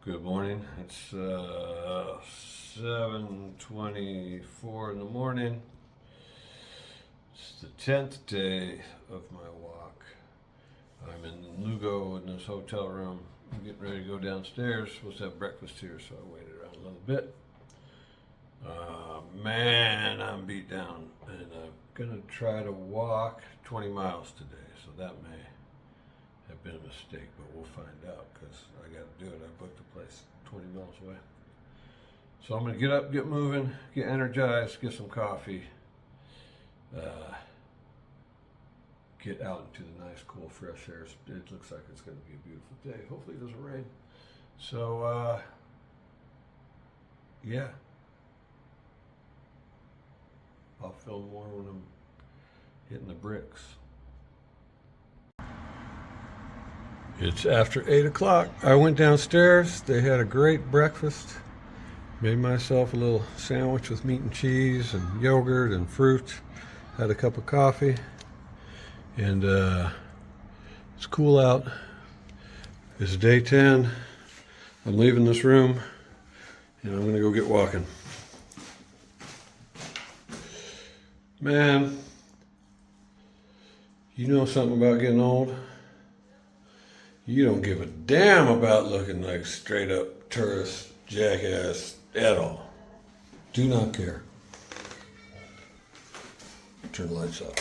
Good morning. It's 7:24 in the morning. It's the 10th day of my walk. I'm in Lugo in this hotel room. I'm getting ready to go downstairs. Supposed to have breakfast here, so I waited around a little bit. Man, I'm beat down, and I'm gonna try to walk 20 miles today. So that may have been a mistake, but we'll find out because I got to do it. I booked a place 20 miles away. So I'm going to get up, get moving, get energized, get some coffee, get out into the nice, cool, fresh air. It looks like it's going to be a beautiful day. Hopefully it doesn't rain. So, yeah. I'll film more when I'm hitting the bricks. It's after 8 o'clock. I went downstairs. They had a great breakfast. Made myself a little sandwich with meat and cheese and yogurt and fruit. Had a cup of coffee. And it's cool out. It's day 10. I'm leaving this room and I'm going to go get walking. Man, you know something about getting old? You don't give a damn about looking like straight up tourist jackass at all. Do not care. Turn the lights off.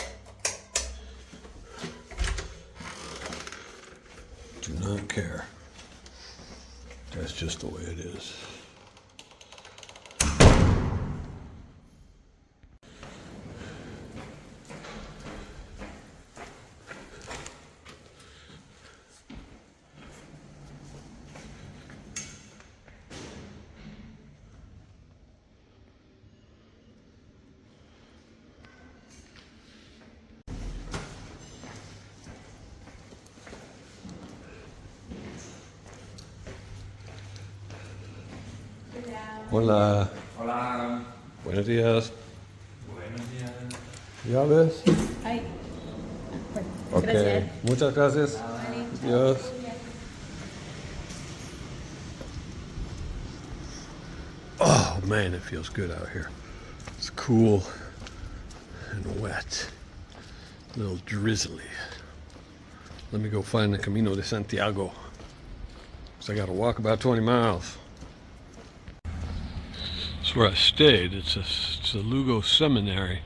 Do not care. That's just the way it is. Hola. Hola. Buenos días. Buenos días. ¿Ya ves? Ay. Ok. Gracias. Muchas gracias. Adiós. Oh man, it feels good out here. It's cool and wet. A little drizzly. Let me go find the Camino de Santiago. So I gotta walk about 20 miles. That's where I stayed. It's a Lugo seminary.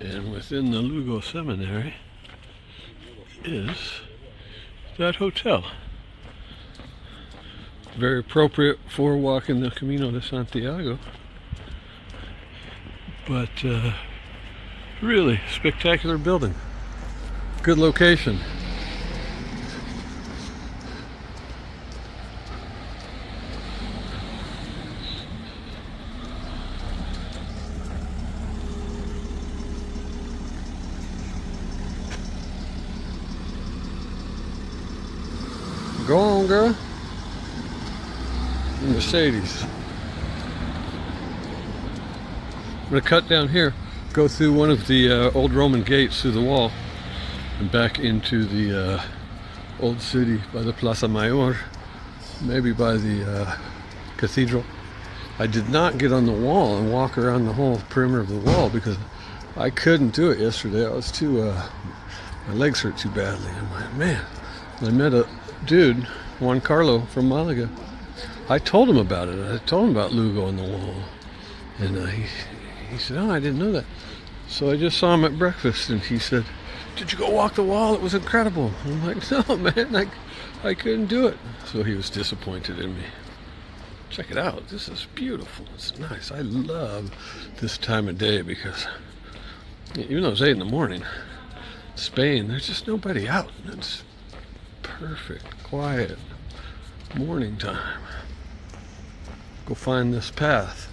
And within the Lugo seminary is that hotel. Very appropriate for walking the Camino de Santiago. But really spectacular building. Good location. Go on, girl. Mercedes. I'm going to cut down here, go through one of the old Roman gates through the wall, and back into the old city by the Plaza Mayor, maybe by the cathedral. I did not get on the wall and walk around the whole perimeter of the wall because I couldn't do it yesterday. I was too, my legs hurt too badly. I'm like, man, I met a dude, Juan Carlo from Malaga. I told him about it. I told him about Lugo on the wall. And he said, oh, I didn't know that. So I just saw him at breakfast and he said, did you go walk the wall? It was incredible. I'm like, no, man, I couldn't do it. So he was disappointed in me. Check it out. This is beautiful. It's nice. I love this time of day because even though it's 8 in the morning, Spain, there's just nobody out. It's perfect, quiet morning time. Go find this path.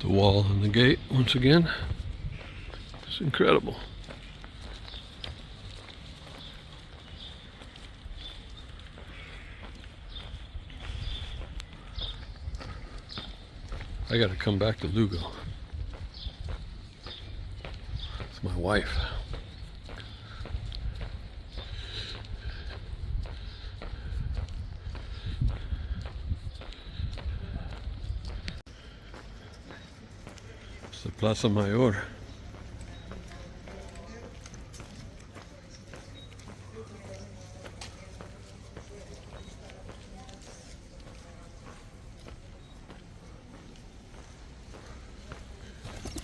The wall and the gate once again. It's incredible. I gotta come back to Lugo. It's my wife. It's the Plaza Mayor.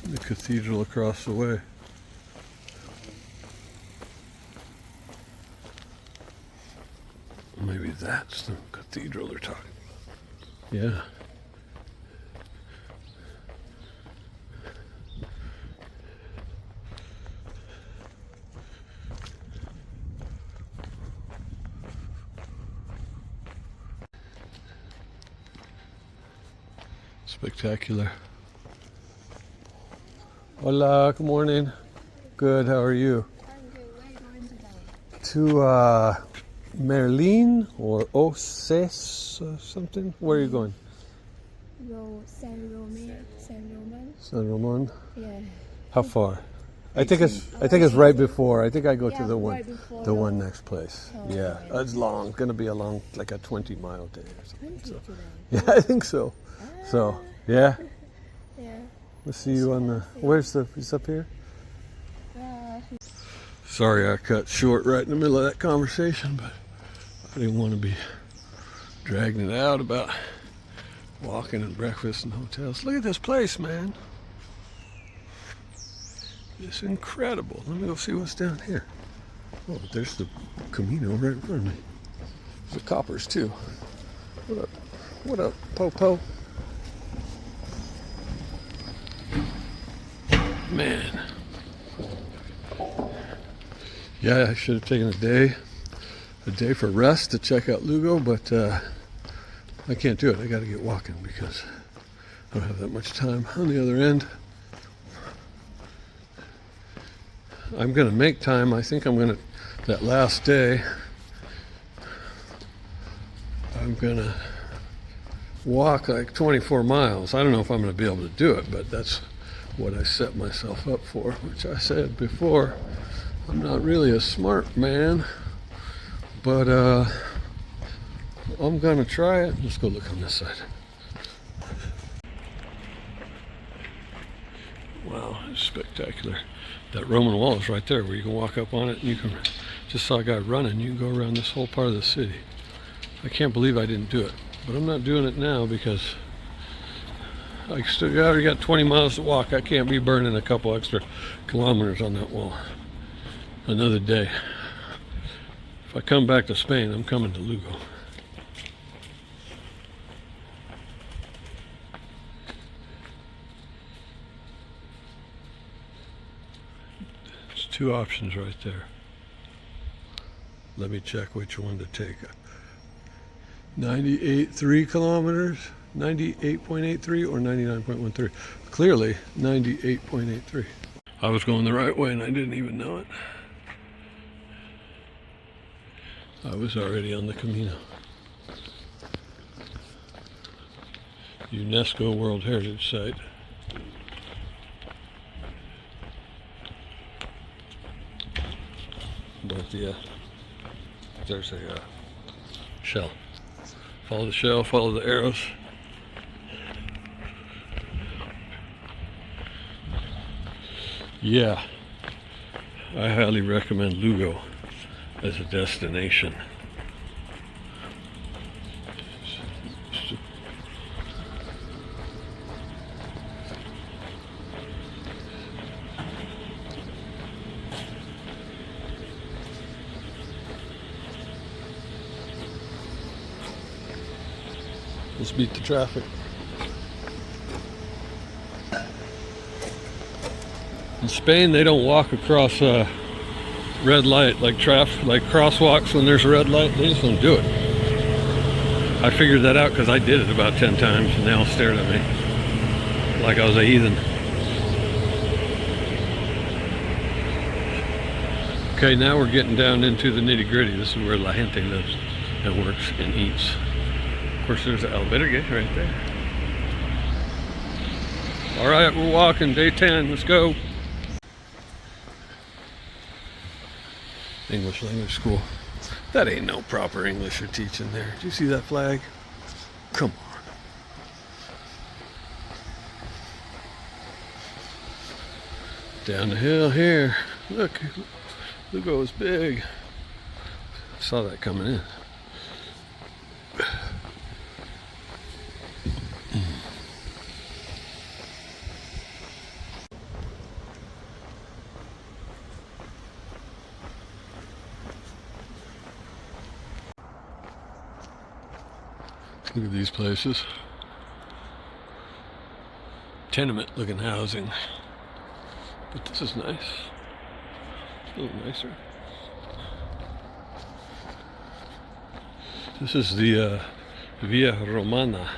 The cathedral across the way. Maybe that's the cathedral they're talking about. Yeah. Spectacular. Hola, good morning. Good, how are you? I'm good. Where are you going today? To Merlin or Oces or something? Where are you going? San Roman. San Ramon? Yeah. How far? I think it's right before. I think I go to the one right before the one next place. Oh, Yeah. yeah. It's long. It's gonna be a long, like a 20-mile day or something. 20 So, today. yeah, I think so. So yeah. Yeah. We'll see you on the where's the he's up here? Uh, Sorry I cut short right in the middle of that conversation, but I didn't want to be dragging it out about walking and breakfast and hotels. Look at this place, man. It's incredible. Let me go see what's down here. Oh, there's the Camino right in front of me. The coppers too. What up? What up, Popo? Man. Yeah, I should have taken a day for rest to check out Lugo, but I can't do it. I got to get walking because I don't have that much time on the other end. I'm going to make time. I think I'm going to, that last day, I'm going to walk like 24 miles. I don't know if I'm going to be able to do it, but that's what I set myself up for, which I said before. I'm not really a smart man, but I'm going to try it. Let's go look on this side. Wow, it's spectacular. That Roman wall is right there where you can walk up on it and you can, just saw a guy running, you can go around this whole part of the city. I can't believe I didn't do it, but I'm not doing it now because I already got 20 miles to walk. I can't be burning a couple extra kilometers on that wall. Another day. If I come back to Spain, I'm coming to Lugo. There's two options right there. Let me check which one to take. 98.3 kilometers, 98.83 or 99.13. Clearly 98.83. I was going the right way and I didn't even know it. I was already on the Camino. UNESCO World Heritage Site. But yeah, there's a shell. Follow the shell, follow the arrows. Yeah, I highly recommend Lugo as a destination. Let's beat the traffic. In Spain, they don't walk across a red light like crosswalks when there's a red light. They just don't do it. I figured that out because I did it about 10 times and they all stared at me like I was a heathen. Okay, now we're getting down into the nitty-gritty. This is where La Gente lives and works and eats. Of course, there's the albergue right there. All right, we're walking day 10. Let's go. English language school. That ain't no proper English you're teaching there. Do you see that flag? Come on. Down the hill here. Look, Lugo is big. Saw that coming in. Look at these places. Tenement looking housing. But this is nice. It's a little nicer. This is the Via Romana.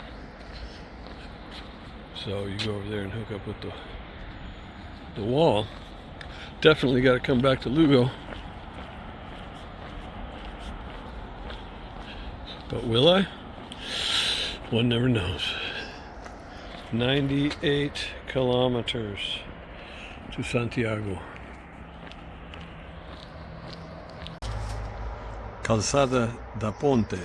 So you go over there and hook up with the wall. Definitely got to come back to Lugo. But will I? One never knows. 98 kilometers to Santiago. Calçada da Ponte.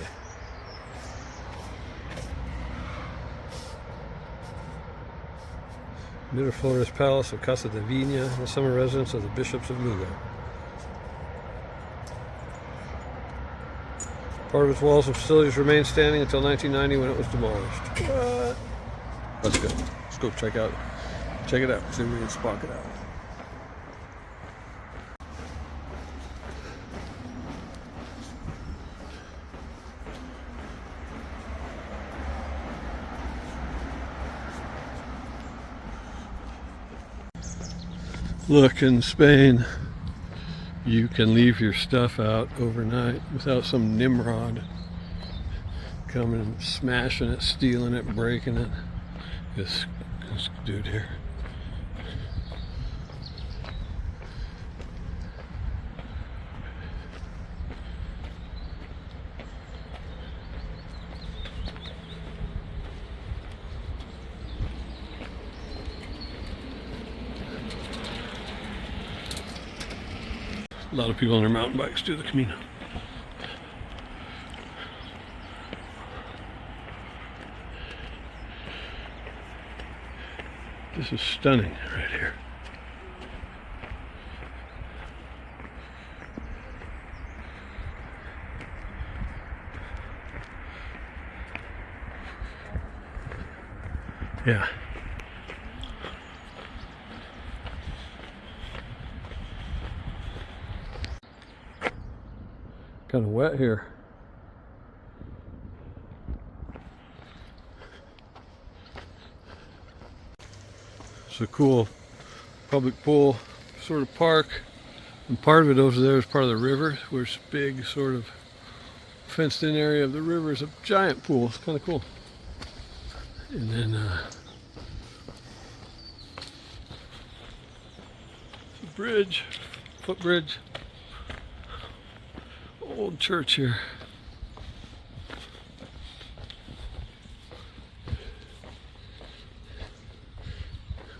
Miraflores Palace of Casa de Vigna, the summer residence of the bishops of Lugo. Part of its walls and facilities remained standing until 1990 when it was demolished. What? Let's go. Let's go check it out. See if we can spot it out. Look, in Spain, you can leave your stuff out overnight without some Nimrod coming and smashing it, stealing it, breaking it. This dude here. A lot of people on their mountain bikes do the Camino. This is stunning right here. Yeah. Kind of wet here. It's a cool public pool sort of park, and part of it over there is part of the river, where it's a big sort of fenced in area of the river is a giant pool. It's kind of cool. And then bridge, footbridge, old church here.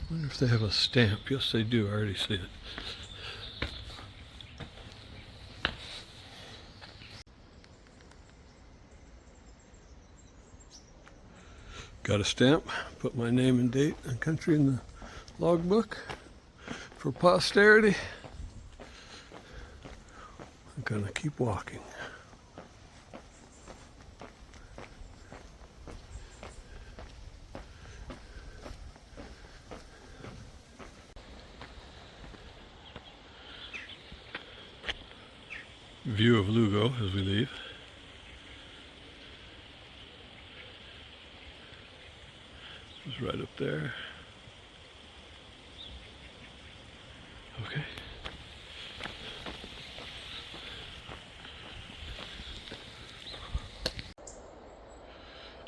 I wonder if they have a stamp. Yes, they do. I already see it. Got a stamp. Put my name and date and country in the logbook for posterity. I'm gonna keep walking. View of Lugo as we leave. It's right up there. Okay.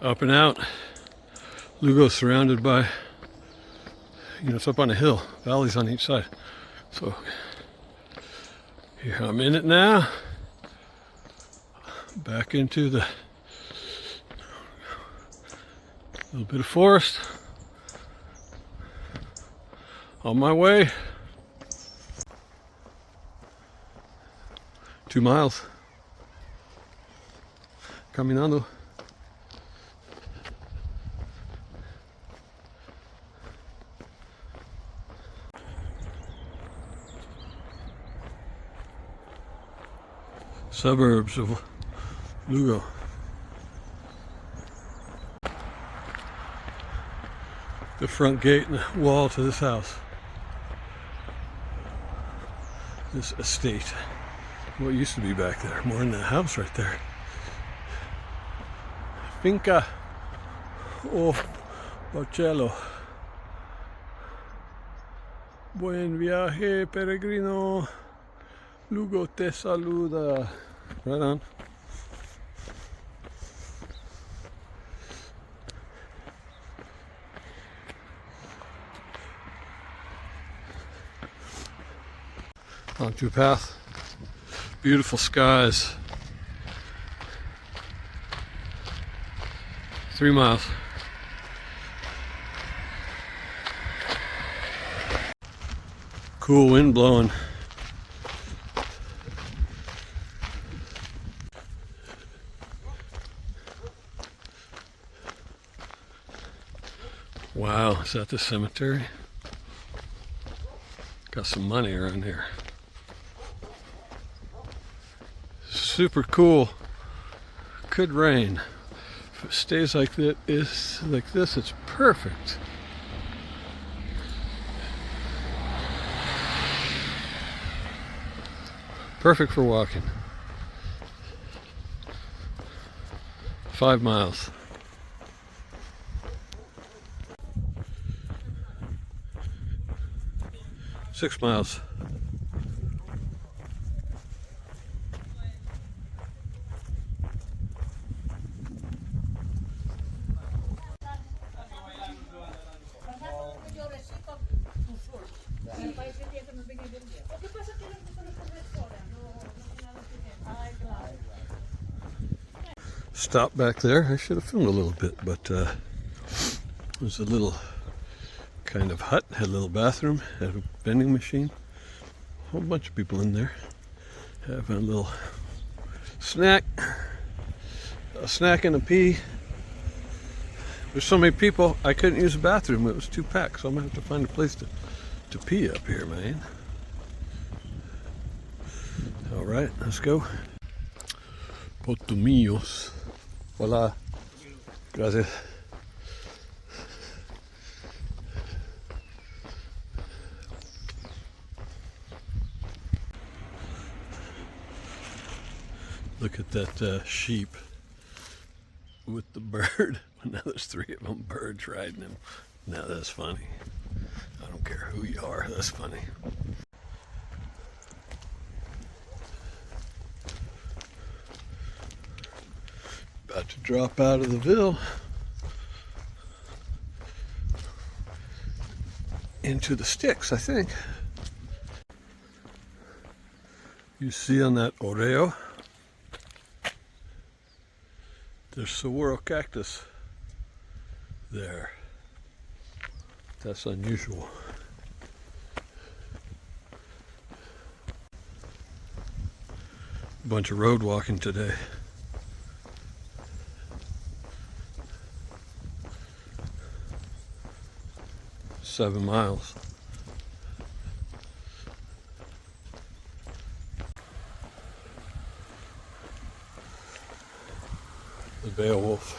Up and out. Lugo's surrounded by, it's up on a hill, valleys on each side. So here I'm in it now. Back into the little bit of forest. On my way. 2 miles. Caminando. Suburbs of Lugo. The front gate and the wall to this house. This estate. What used to be back there. More in the house right there. Finca o Barcello. Buen viaje, peregrino. Lugo te saluda. Right on. Onto a path. Beautiful skies. 3 miles. Cool wind blowing. Wow, is that the cemetery? Got some money around here. Super cool. Could rain. If it stays like this, it's perfect. Perfect for walking. 5 miles. Six miles. Stop back there. I should have filmed a little bit, but there's a little kind of hut, had a little bathroom, had a vending machine, a whole bunch of people in there having a little snack, and a pee. There's so many people, I couldn't use the bathroom, it was too packed, so I'm gonna have to find a place to pee up here, man. All right, let's go. Potomillos. Hola. Gracias. Look at that sheep with the bird. Now there's 3 of them, birds riding him. Now that's funny. I don't care who you are, that's funny. About to drop out of the ville into the sticks, I think. You see on that oreo, there's saguaro cactus there. That's unusual. Bunch of road walking today. Seven miles. The Beowulf.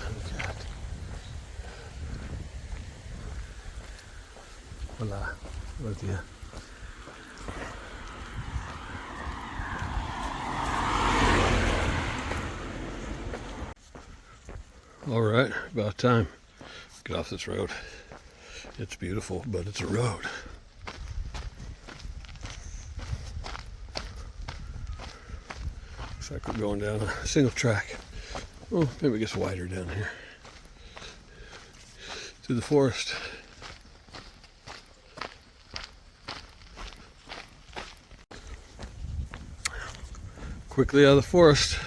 Hola. Buenos días. All right, about time. Get off this road. It's beautiful, but it's a road. Looks like we're going down a single track. Oh, maybe it gets wider down here. Through the forest. Quickly out of the forest.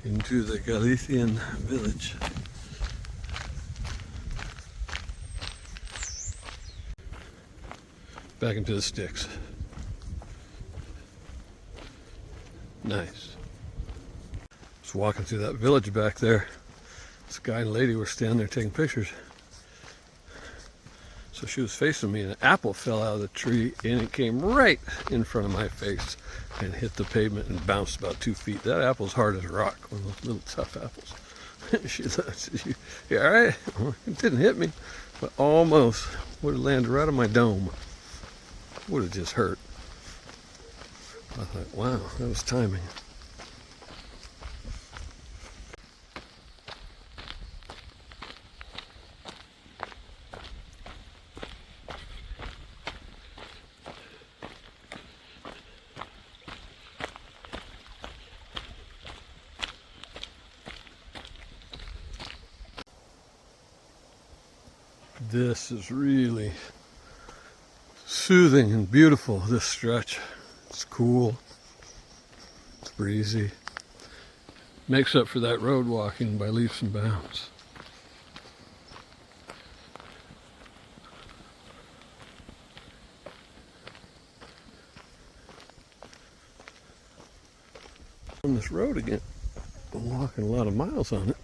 Into the Galician village. Back into the sticks. Nice. Just walking through that village back there. This guy and lady were standing there taking pictures. So she was facing me and an apple fell out of the tree and it came right in front of my face and hit the pavement and bounced about 2 feet. That apple's hard as a rock, one of those little tough apples. She said, "You all right?" Well, it didn't hit me, but almost would have landed right on my dome. Would have just hurt. I thought, wow, that was timing. This is really soothing and beautiful, this stretch. It's cool, it's breezy. Makes up for that road walking by leaps and bounds. On this road again, I'm walking a lot of miles on it.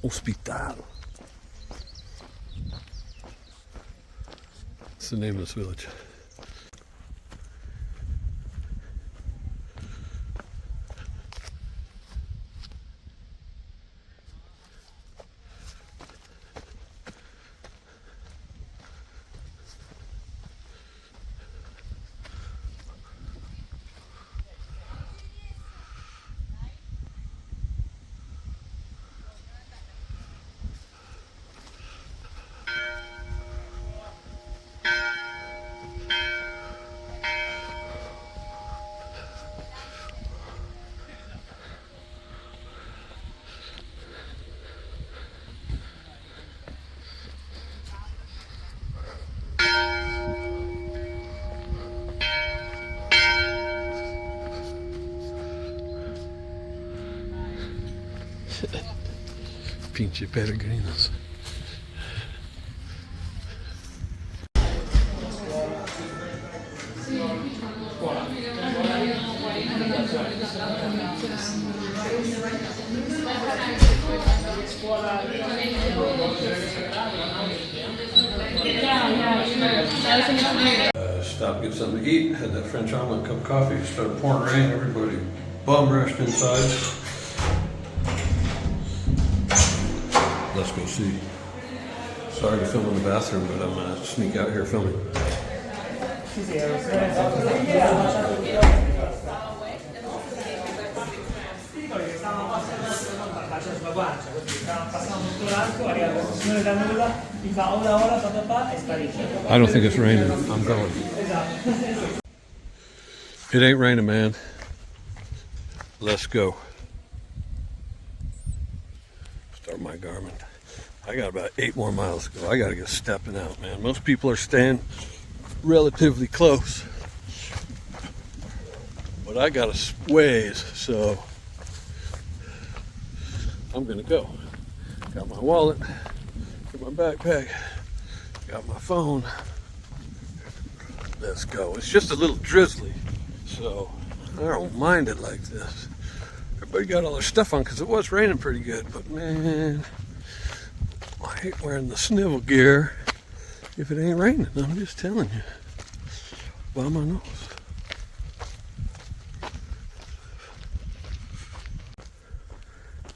Hospital. That's the name of this village. Pinche peregrinos. Stopped, get something to eat, had that French omelet, cup of coffee, started pouring rain, everybody bum rushed inside. Let's go see. Sorry to film in the bathroom, but I'm gonna sneak out here filming. I don't think it's raining. I'm going. It ain't raining, man. Let's go. Start my garment. I got about 8 more miles to go. I gotta get stepping out, man. Most people are staying relatively close, but I got a ways, so I'm gonna go. Got my wallet, got my backpack, got my phone. Let's go. It's just a little drizzly, so I don't mind it like this. Everybody got all their stuff on because it was raining pretty good, but man, I hate wearing the snivel gear if it ain't raining. I'm just telling you. By my nose.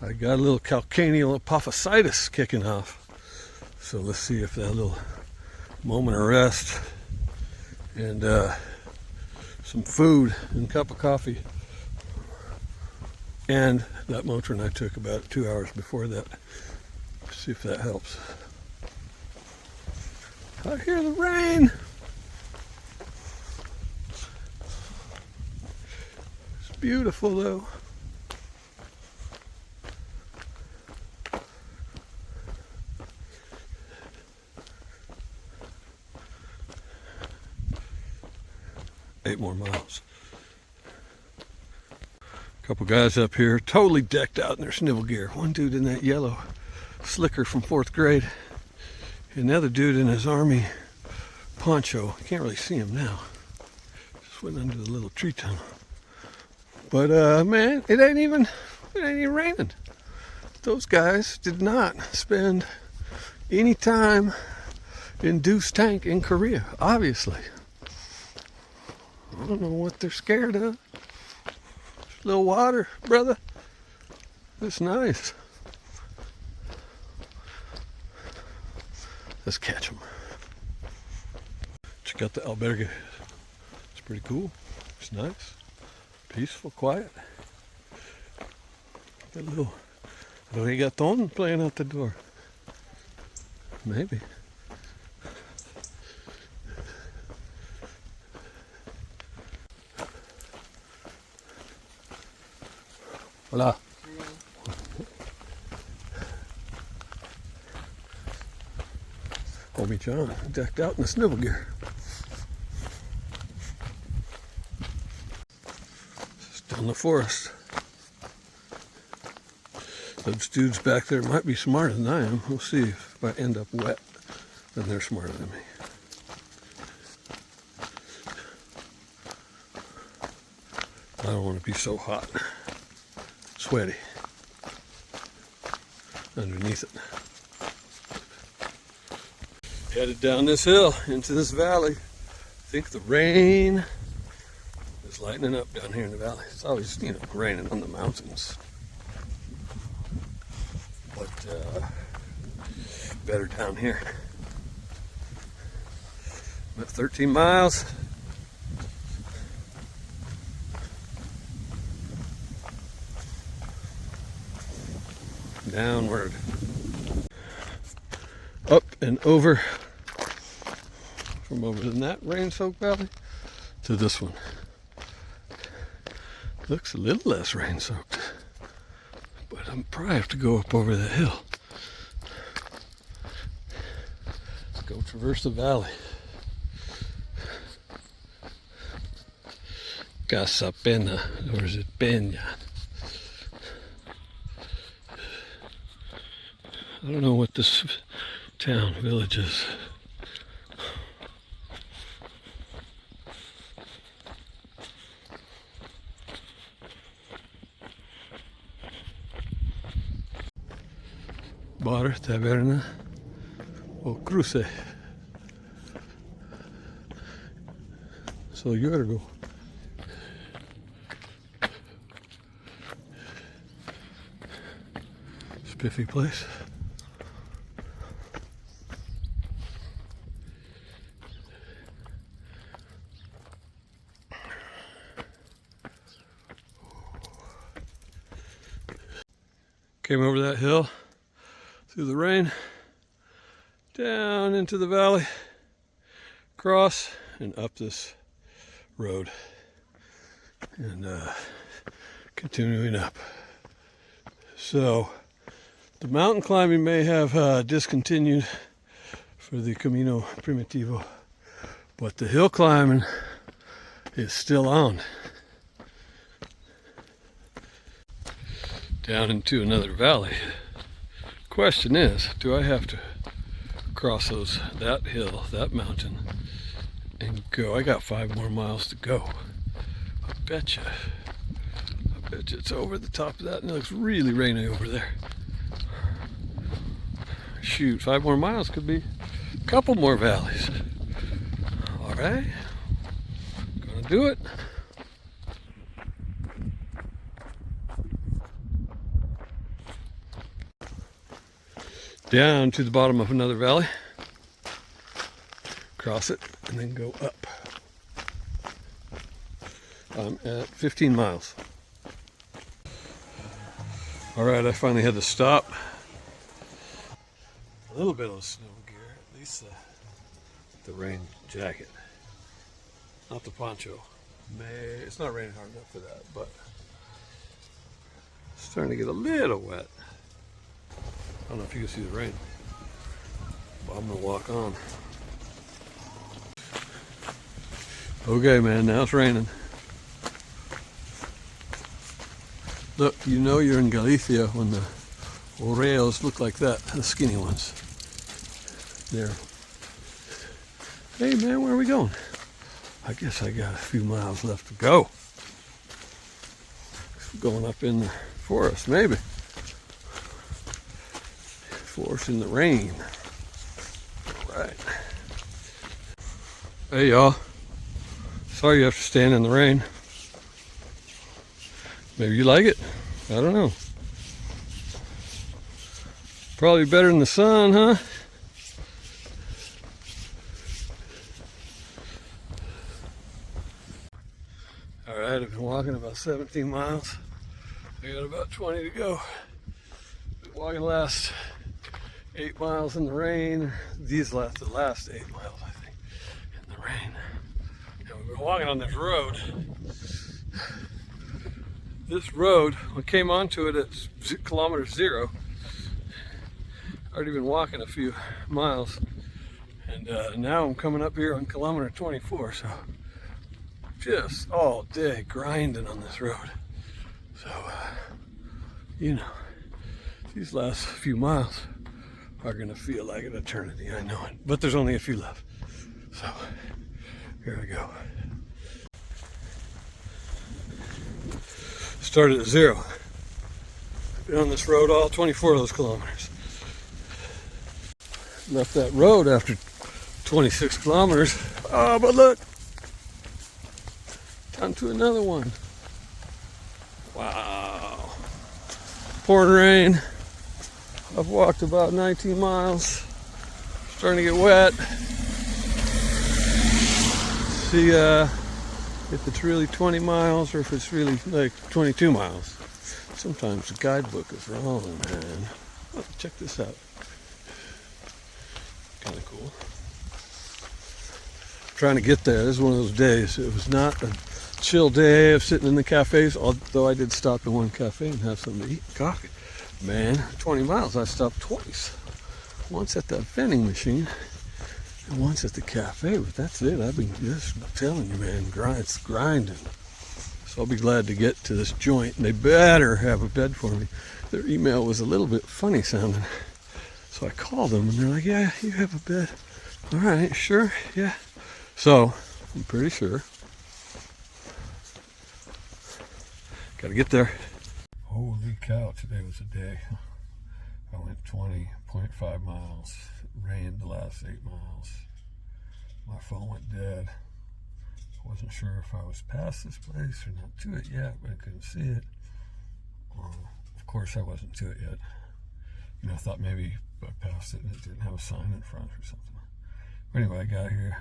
I got a little calcaneal apophysitis kicking off. So let's see if that little moment of rest and some food and a cup of coffee and that Motrin I took about 2 hours before that. See if that helps. I hear the rain. It's beautiful though. Eight more miles. Couple guys up here totally decked out in their snivel gear. One dude in that yellow slicker from 4th grade. Another dude in his army poncho. I can't really see him now. Just went under the little tree tunnel. But man, it ain't even raining. Those guys did not spend any time in Deuce Tank in Korea, obviously. I don't know what they're scared of. Just a little water, brother. It's nice. Let's catch them. Check out the albergue. It's pretty cool. It's nice. Peaceful, quiet. Got a little reggaeton playing out the door. Maybe. Hola. Homie John, decked out in the snivel gear. Still in the forest. Those dudes back there might be smarter than I am. We'll see if I end up wet, then they're smarter than me. I don't want to be so hot, sweaty underneath it. Headed down this hill into this valley. I think the rain is lightening up down here in the valley. It's always, raining on the mountains. But better down here. I'm at 13 miles. Downward. Up and over. From over in that rain-soaked valley to this one. Looks a little less rain-soaked. But I'm probably have to go up over the hill. Go traverse the valley. Casa Pena, or is it Peña? I don't know what this town, village is. Bar, taberna, o cruce. So Yorgo. Spiffy place. Came over that hill through the rain, down into the valley, across and up this road, and continuing up. So the mountain climbing may have discontinued for the Camino Primitivo, but the hill climbing is still on. Down into another valley. Question is, do I have to cross that hill, that mountain, and go? I got 5 more miles to go. I bet you it's over the top of that, and it looks really rainy over there. Shoot, 5 more miles could be a couple more valleys. All right, gonna do it. Down to the bottom of another valley, cross it, and then go up. I'm at 15 miles. All right, I finally had to stop. A little bit of snow gear, at least the rain jacket, not the poncho. It's not raining hard enough for that, but it's starting to get a little wet. I don't know if you can see the rain, but I'm gonna walk on. Okay, man, now it's raining. Look, you know you're in Galicia when the oreos look like that, the skinny ones. There. Hey, man, where are we going? I guess I got a few miles left to go. going up in the forest, maybe. Forest in the rain. All right. Hey y'all. Sorry you have to stand in the rain. Maybe you like it. I don't know. Probably better than the sun, huh? All right, I've been walking about 17 miles. I got about 20 to go. Been walking the last 8 miles in the rain. The last 8 miles, I think, in the rain. And we've been walking on this road. This road, we came onto it at kilometer 0. Already been walking a few miles, and now I'm coming up here on kilometer 24. So just all day grinding on this road. So you know, these last few miles are gonna feel like an eternity. I know it, but there's only a few left. So here we go. Started at 0. Been on this road all 24 of those kilometers. Left that road after 26 kilometers. Oh, but look! Down to another one. Wow. Pouring rain. I've walked about 19 miles. Starting to get wet. See if it's really 20 miles or if it's really like 22 miles. Sometimes the guidebook is wrong, man. Oh, check this out. Kind of cool. Trying to get there. This is one of those days. It was not a chill day of sitting in the cafes, although I did stop at one cafe and have something to eat. Coffee. Man, 20 miles. I stopped twice. Once at the vending machine and once at the cafe, but that's it. I've been just telling you, man, it's grinding. So I'll be glad to get to this joint. And they better have a bed for me. Their email was a little bit funny sounding. So I called them and they're like, yeah, you have a bed. All right, sure, yeah. So I'm pretty sure. Gotta get there. Holy cow, today was a day. I went 20.5 miles. It rained the last 8 miles. My phone went dead. I wasn't sure if I was past this place or not to it yet, but I couldn't see it. Of course I wasn't to it yet. You know, I thought maybe I passed it and it didn't have a sign in front or something. But anyway, I got here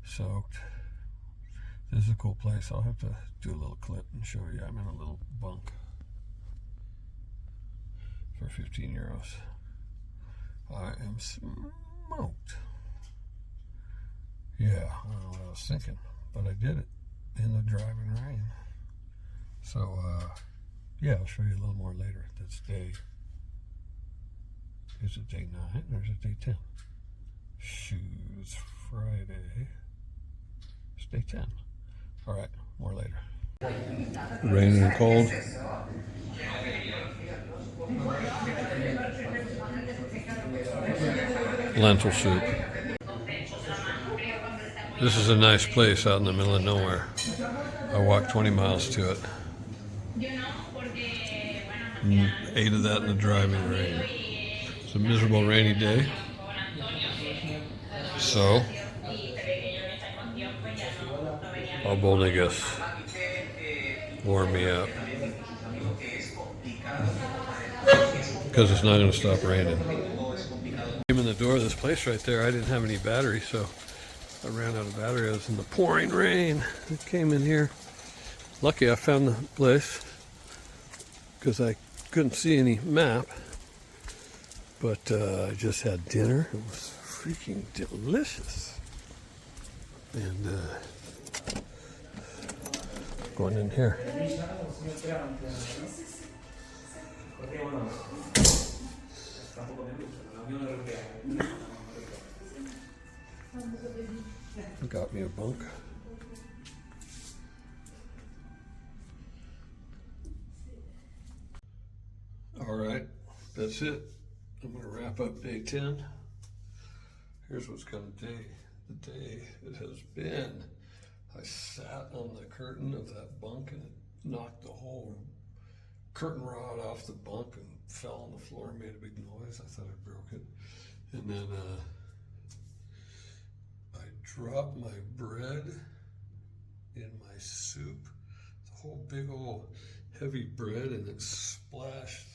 soaked. This is a cool place. I'll have to do a little clip and show you. I'm in a little bunk for 15 euros. I am smoked. Yeah, I don't know what I was thinking, but I did it in the driving rain. So, yeah, I'll show you a little more later. That's day. Is it day 9 or is it day 10? Shoes Friday. It's day 10. All right, more later. Raining and cold. Lentil soup. This is a nice place out in the middle of nowhere. I walked 20 miles to it. 8 of that in the driving rain. It's a miserable rainy day. So, albóndigas warm me up. Because it's not going to stop raining. Came in the door of this place right there. I didn't have any battery, so I ran out of battery. I was in the pouring rain. I came in here. Lucky I found the place because I couldn't see any map. But I just had dinner. It was freaking delicious. And going in here. Got me a bunk. All right, that's it. I'm going to wrap up day 10. Here's what's kind of the day it has been. I sat on the curtain of that bunk and it knocked the whole curtain rod off the bunk and fell on the floor and made a big noise. I thought I broke it. And then I dropped my bread in my soup, the whole big old heavy bread, and it splashed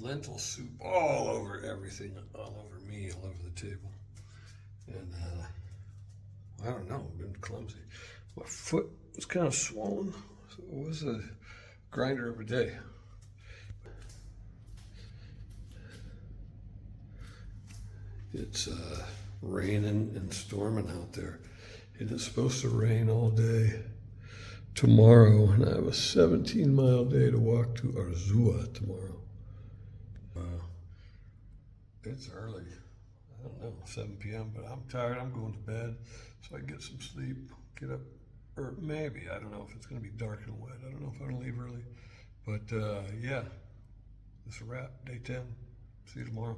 lentil soup all over everything, all over me, all over the table. And I don't know, I've been clumsy. My foot was kind of swollen, so it was a grinder of a day. It's raining and storming out there. It is supposed to rain all day tomorrow, and I have a 17-mile day to walk to Arzua tomorrow. It's early. I don't know, 7 p.m., but I'm tired. I'm going to bed so I can get some sleep, get up, or maybe, I don't know if it's going to be dark and wet. I don't know if I'm going to leave early. But yeah, this is a wrap, day 10. See you tomorrow.